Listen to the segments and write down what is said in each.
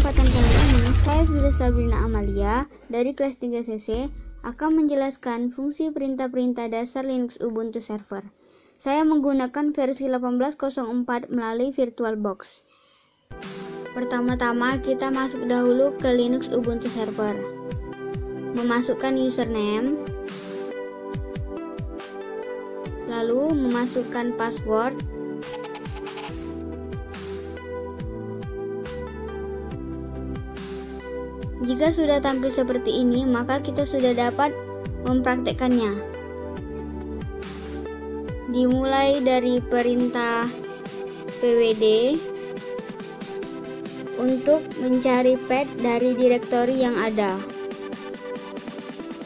kesempatan kali ini, saya Fida Sabrina Amalia dari kelas 3CC akan menjelaskan fungsi perintah-perintah dasar Linux Ubuntu Server. Saya menggunakan versi 18.04 melalui VirtualBox. Pertama-tama kita masuk dahulu ke Linux Ubuntu Server. Memasukkan username, lalu memasukkan password. Jika sudah tampil seperti ini, maka kita sudah dapat mempraktekkannya. Dimulai dari perintah pwd untuk mencari path dari direktori yang ada.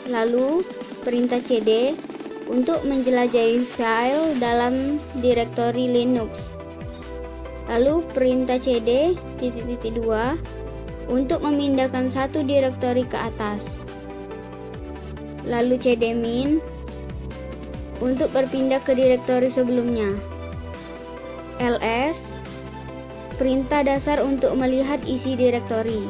Lalu perintah cd untuk menjelajahi file dalam direktori Linux. Lalu perintah cd ;2 untuk memindahkan satu direktori ke atas. Lalu cdmin untuk berpindah ke direktori sebelumnya. ls perintah dasar untuk melihat isi direktori.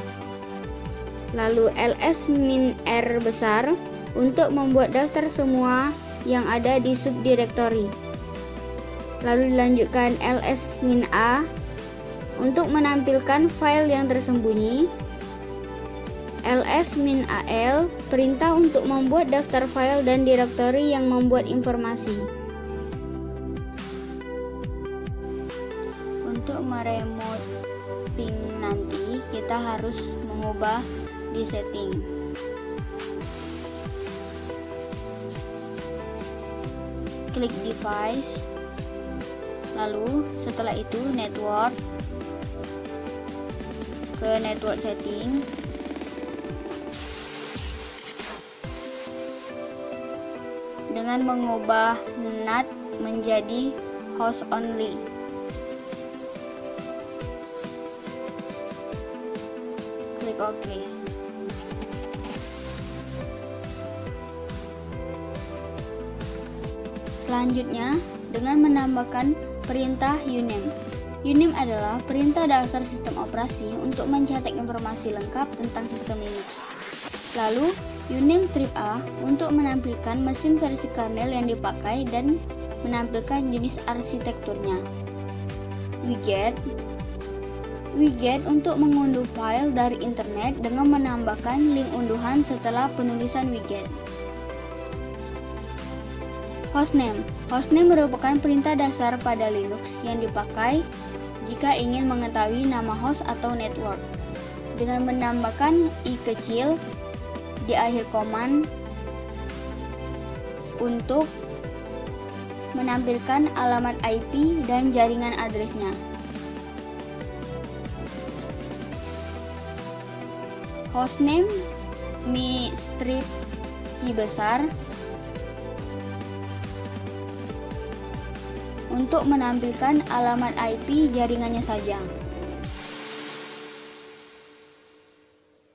Lalu ls-r besar untuk membuat daftar semua yang ada di subdirektori. Lalu dilanjutkan ls-a untuk menampilkan file yang tersembunyi. ls-al perintah untuk membuat daftar file dan direktori yang membuat informasi. Untuk meremote ping nanti kita harus mengubah di setting. Klik device, lalu setelah itu network, ke network setting, dengan mengubah NAT menjadi host only. Klik OK. Selanjutnya, dengan menambahkan perintah uname. Uname adalah perintah dasar sistem operasi untuk mencetak informasi lengkap tentang sistem Linux. Lalu, uname strip A untuk menampilkan mesin versi kernel yang dipakai dan menampilkan jenis arsitekturnya. Widget untuk mengunduh file dari internet dengan menambahkan link unduhan setelah penulisan widget. Hostname merupakan perintah dasar pada Linux yang dipakai jika ingin mengetahui nama host atau network, dengan menambahkan i kecil di akhir command untuk menampilkan alamat IP dan jaringan address-nya. Hostname mi strip i besar untuk menampilkan alamat IP jaringannya saja.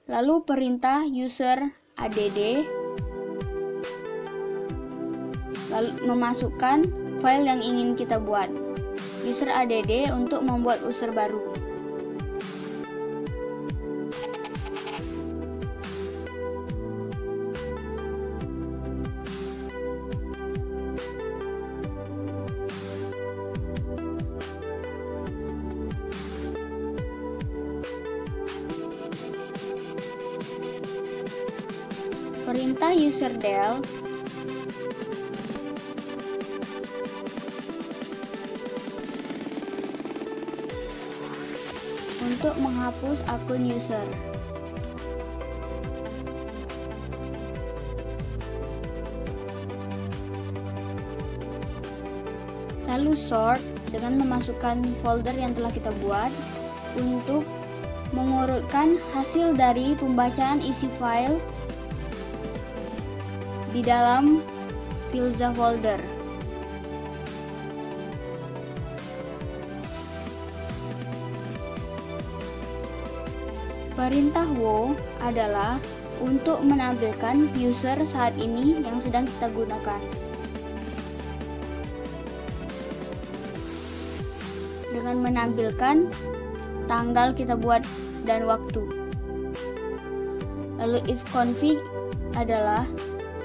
Lalu perintah user add lalu memasukkan file yang ingin kita buat. User add untuk membuat user baru. Perintah userdel untuk menghapus akun user. Lalu sort dengan memasukkan folder yang telah kita buat untuk mengurutkan hasil dari pembacaan isi file di dalam filza folder. Perintah wo adalah untuk menampilkan user saat ini yang sedang kita gunakan. Dengan menampilkan tanggal kita buat dan waktu. Lalu ifconfig adalah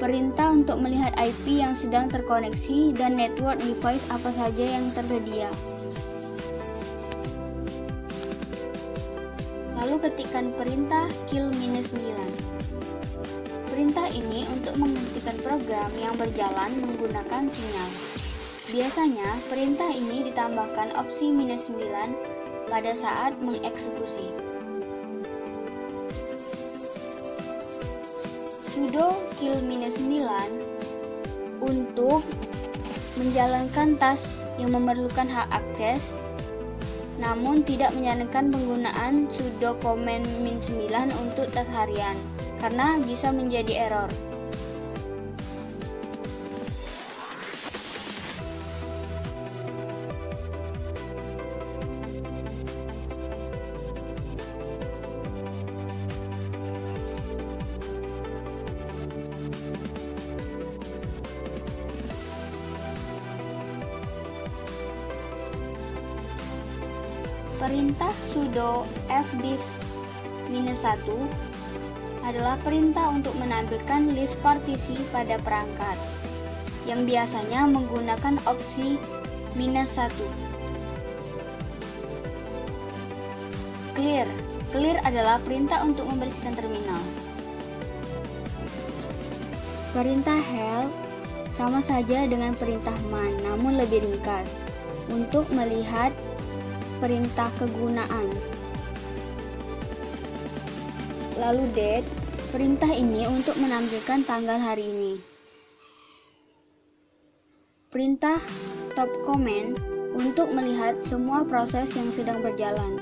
perintah untuk melihat IP yang sedang terkoneksi dan network device apa saja yang tersedia. Lalu ketikkan perintah kill -9. Perintah ini untuk menghentikan program yang berjalan menggunakan sinyal. Biasanya, perintah ini ditambahkan opsi -9 pada saat mengeksekusi. Sudo kill -9 untuk menjalankan task yang memerlukan hak akses, namun tidak menyarankan penggunaan sudo command -9 untuk task harian, karena bisa menjadi error. Perintah sudo fdisk -1 adalah perintah untuk menampilkan list partisi pada perangkat, yang biasanya menggunakan opsi -1. Clear adalah perintah untuk membersihkan terminal. Perintah help sama saja dengan perintah man, namun lebih ringkas untuk melihat perintah kegunaan. Lalu date, perintah ini untuk menampilkan tanggal hari ini. Perintah top command untuk melihat semua proses yang sedang berjalan.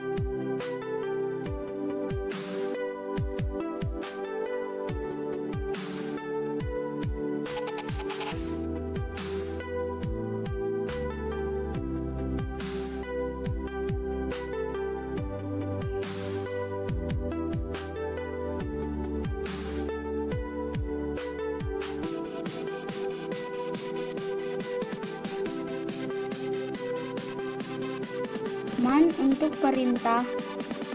Man untuk perintah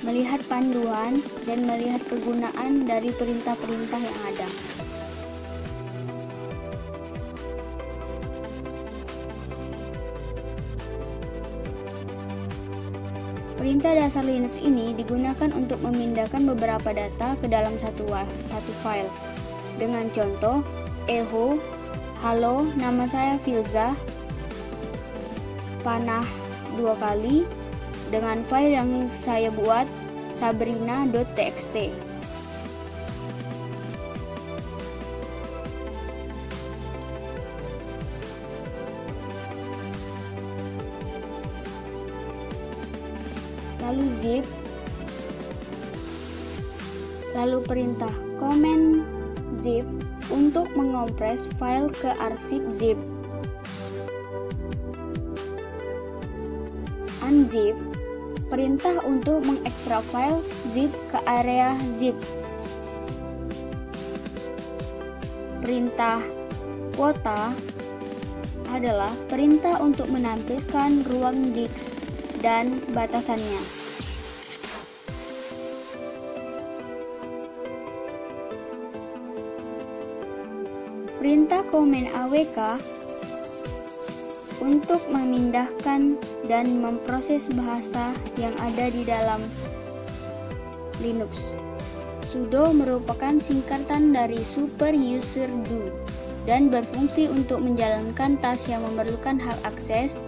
melihat panduan dan melihat kegunaan dari perintah-perintah yang ada. Perintah dasar Linux ini digunakan untuk memindahkan beberapa data ke dalam satu file. Dengan contoh, echo, halo, nama saya Filza, panah 2 kali, dengan file yang saya buat sabrina.txt. Lalu zip, lalu perintah command zip untuk mengompres file ke arsip zip. Unzip, perintah untuk mengekstrak file zip ke area zip. Perintah quota adalah perintah untuk menampilkan ruang disk dan batasannya. Perintah command awk untuk memindahkan dan memproses bahasa yang ada di dalam Linux. Sudo merupakan singkatan dari super user do dan berfungsi untuk menjalankan task yang memerlukan hak akses.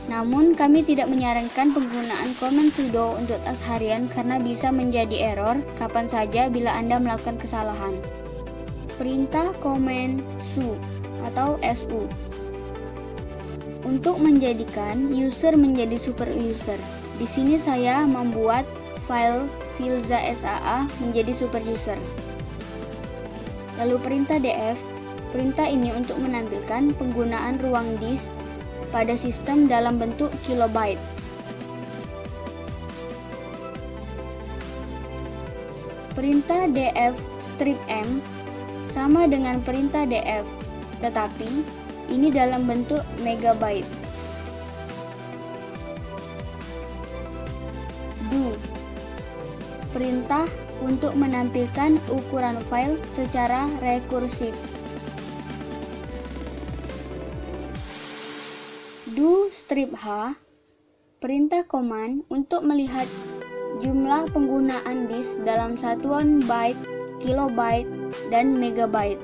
Namun kami tidak menyarankan penggunaan command sudo untuk task harian karena bisa menjadi error kapan saja bila Anda melakukan kesalahan. Perintah command su atau su untuk menjadikan user menjadi super user. Di sini saya membuat file Filza SAA menjadi super user. Lalu perintah df, perintah ini untuk menampilkan penggunaan ruang disk pada sistem dalam bentuk kilobyte. Perintah df strip m sama dengan perintah df, tetapi ini dalam bentuk megabyte. Do, perintah untuk menampilkan ukuran file secara rekursif. Do strip H, perintah command untuk melihat jumlah penggunaan disk dalam satuan byte, kilobyte, dan megabyte.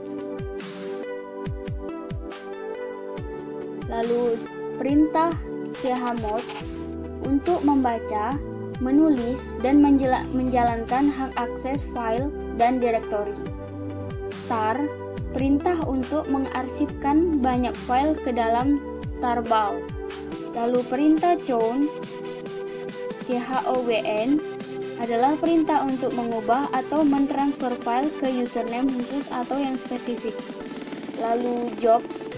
Lalu perintah chmod untuk membaca, menulis, dan menjalankan hak akses file dan direktori. Tar, perintah untuk mengarsipkan banyak file ke dalam tarball. Lalu perintah chown, chown, adalah perintah untuk mengubah atau mentransfer file ke username khusus atau yang spesifik. Lalu jobs,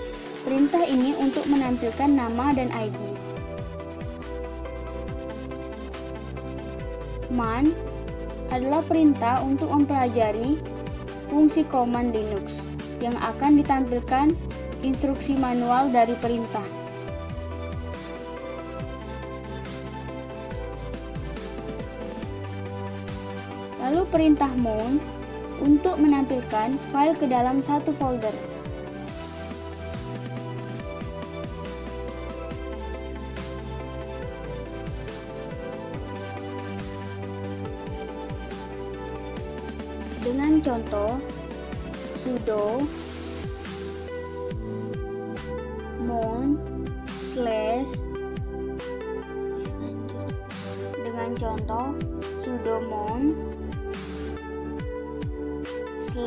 perintah ini untuk menampilkan nama dan ID. Man adalah perintah untuk mempelajari fungsi command Linux yang akan ditampilkan instruksi manual dari perintah. Lalu perintah mount untuk menampilkan file ke dalam satu folder. Dengan contoh sudo mount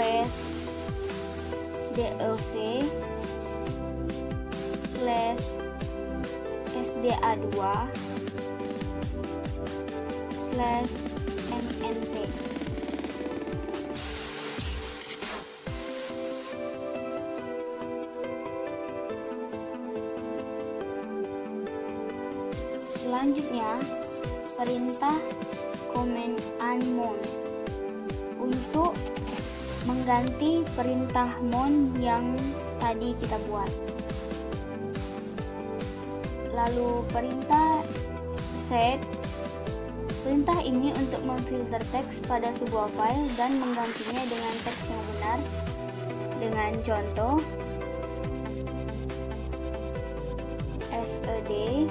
dev/sda2/mnt. Selanjutnya, perintah command unmount untuk mengganti perintah mount yang tadi kita buat. Lalu perintah set, perintah ini untuk memfilter teks pada sebuah file dan menggantinya dengan teks yang benar. Dengan contoh sed,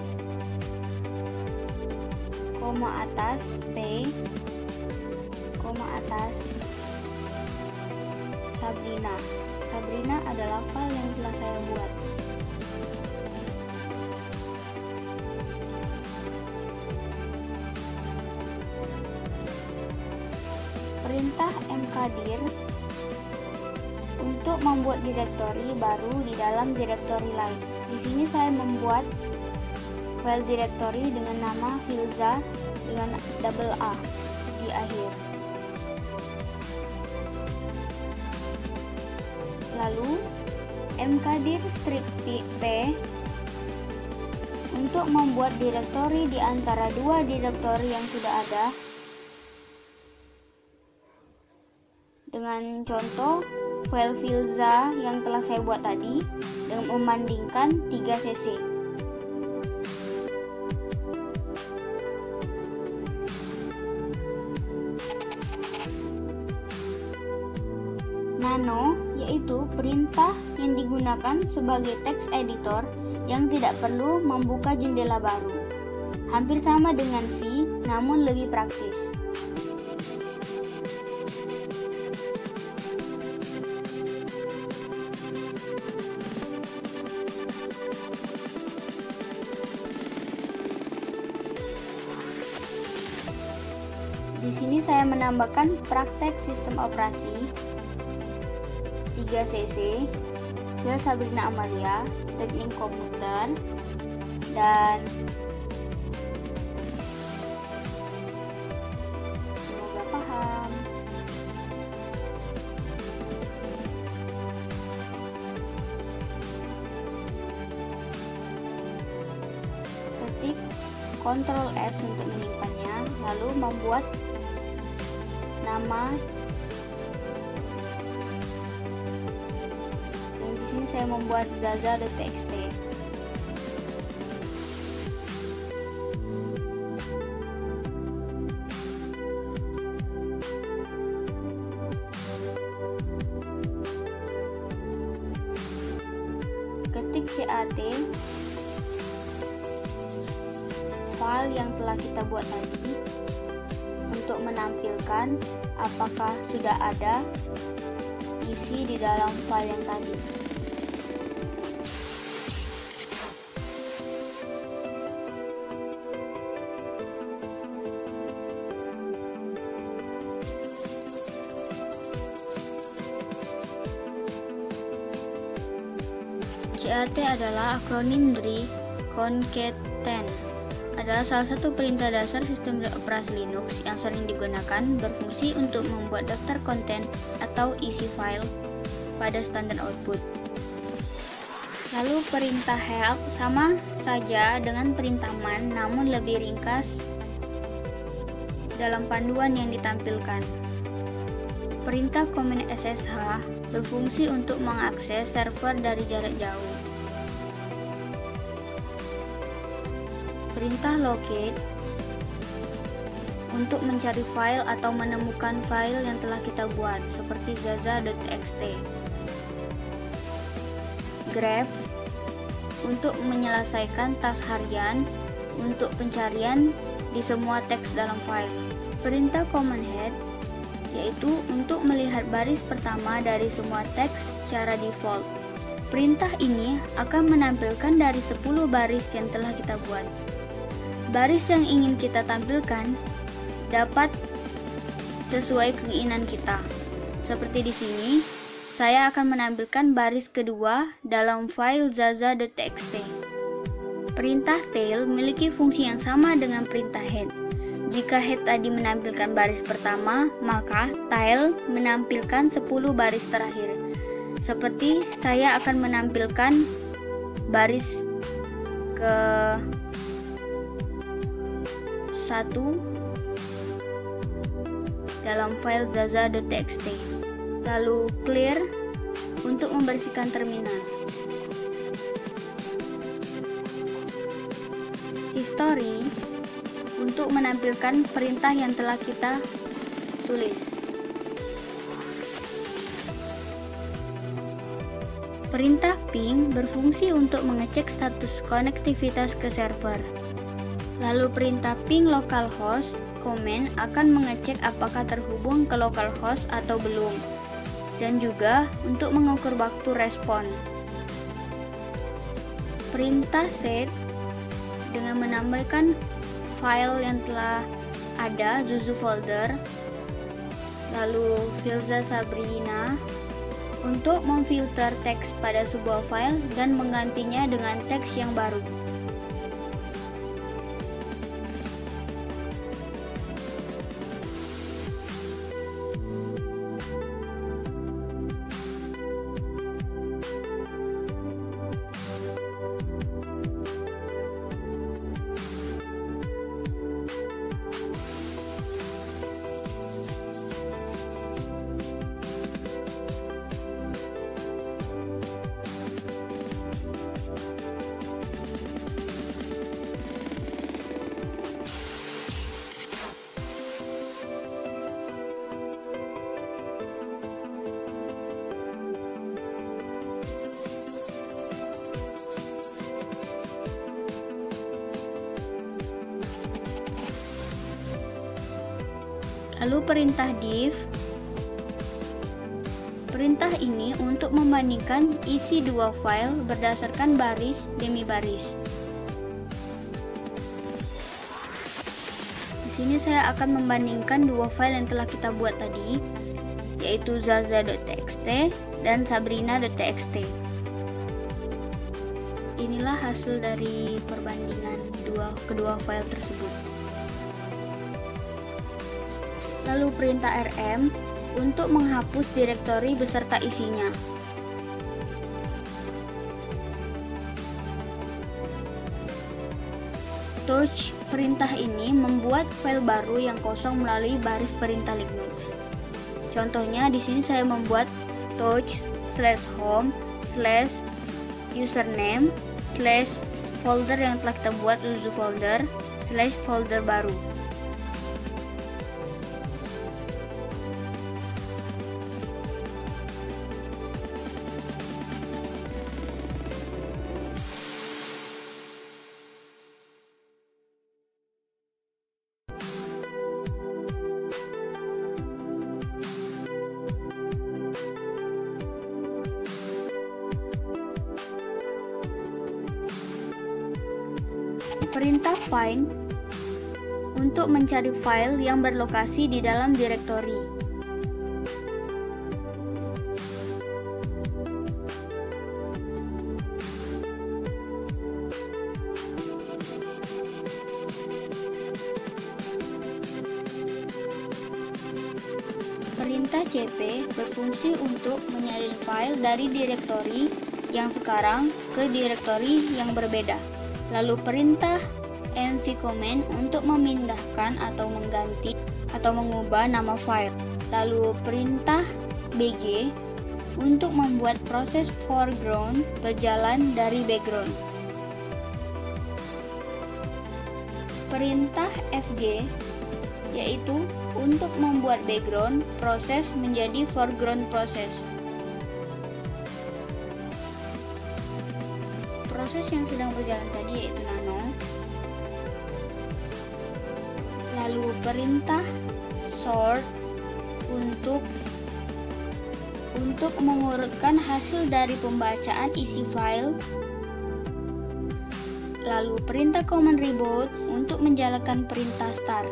koma atas p, koma atas Sabrina. Sabrina adalah file yang telah saya buat. Perintah mkdir untuk membuat direktori baru di dalam direktori lain. Di sini saya membuat file direktori dengan nama Filza dengan double A di akhir. Lalu mkdir strip p untuk membuat direktori di antara dua direktori yang sudah ada. Dengan contoh file Filza yang telah saya buat tadi dengan membandingkan 3 cc. Nano yaitu perintah yang digunakan sebagai text editor yang tidak perlu membuka jendela baru. Hampir sama dengan V, namun lebih praktis. Di sini saya menambahkan praktek sistem operasi 3cc ke Sabrina Amalia, teknik komputer, dan semoga paham. Ketik Ctrl S untuk menyimpannya, lalu membuat nama. Dan di sini saya membuat zaza.txt. cat file yang telah kita buat tadi untuk menampilkan apakah sudah ada isi di dalam file yang tadi. CAT adalah akronim dari concaten, adalah salah satu perintah dasar sistem operasi Linux yang sering digunakan, berfungsi untuk membuat daftar konten atau isi file pada standar output. Lalu perintah help sama saja dengan perintah man, namun lebih ringkas dalam panduan yang ditampilkan. Perintah command SSH berfungsi untuk mengakses server dari jarak jauh. Perintah locate untuk mencari file atau menemukan file yang telah kita buat, seperti zaza.txt. Grep untuk menyelesaikan task harian untuk pencarian di semua teks dalam file. Perintah command head yaitu untuk melihat baris pertama dari semua teks secara default. Perintah ini akan menampilkan dari 10 baris yang telah kita buat. Baris yang ingin kita tampilkan dapat sesuai keinginan kita. Seperti di sini, saya akan menampilkan baris kedua dalam file zaza.txt. Perintah tail memiliki fungsi yang sama dengan perintah head. Jika head tadi menampilkan baris pertama, maka tail menampilkan 10 baris terakhir. Seperti saya akan menampilkan baris ke 1 dalam file zaza.txt. Lalu clear untuk membersihkan terminal. History untuk menampilkan perintah yang telah kita tulis. Perintah ping berfungsi untuk mengecek status konektivitas ke server. Lalu perintah ping localhost command akan mengecek apakah terhubung ke localhost atau belum, dan juga untuk mengukur waktu respon. Perintah set dengan menambahkan file yang telah ada Zuzu folder, lalu filza Sabrina untuk memfilter teks pada sebuah file dan menggantinya dengan teks yang baru. Lalu perintah diff. Perintah ini untuk membandingkan isi dua file berdasarkan baris demi baris. Di sini saya akan membandingkan dua file yang telah kita buat tadi, yaitu zaza.txt dan sabrina.txt. Inilah hasil dari perbandingan kedua file tersebut. Lalu perintah rm untuk menghapus direktori beserta isinya. Touch perintah ini membuat file baru yang kosong melalui baris perintah Linux. Contohnya di sini saya membuat touch/home/username/folder yang telah kita buat Zuzu folder/folder baru. perintah find untuk mencari file yang berlokasi di dalam direktori. Perintah cp berfungsi untuk menyalin file dari direktori yang sekarang ke direktori yang berbeda. Lalu perintah mvcommand untuk memindahkan atau mengganti atau mengubah nama file. Lalu perintah bg untuk membuat proses foreground berjalan dari background. Perintah fg yaitu untuk membuat background proses menjadi foreground proses. Proses yang sedang berjalan tadi yaitu nano. Lalu perintah sort untuk mengurutkan hasil dari pembacaan isi file. Lalu perintah command reboot untuk menjalankan perintah start.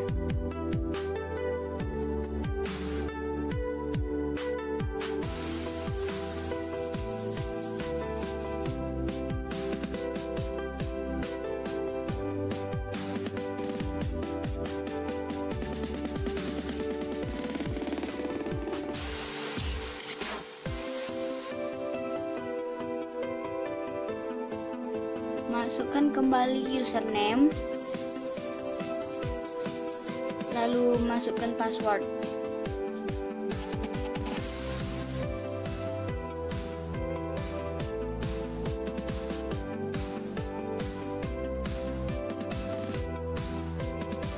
Masukkan kembali username, lalu masukkan password.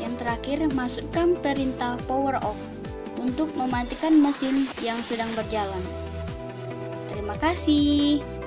Yang terakhir, masukkan perintah power off untuk mematikan mesin yang sedang berjalan. Terima kasih.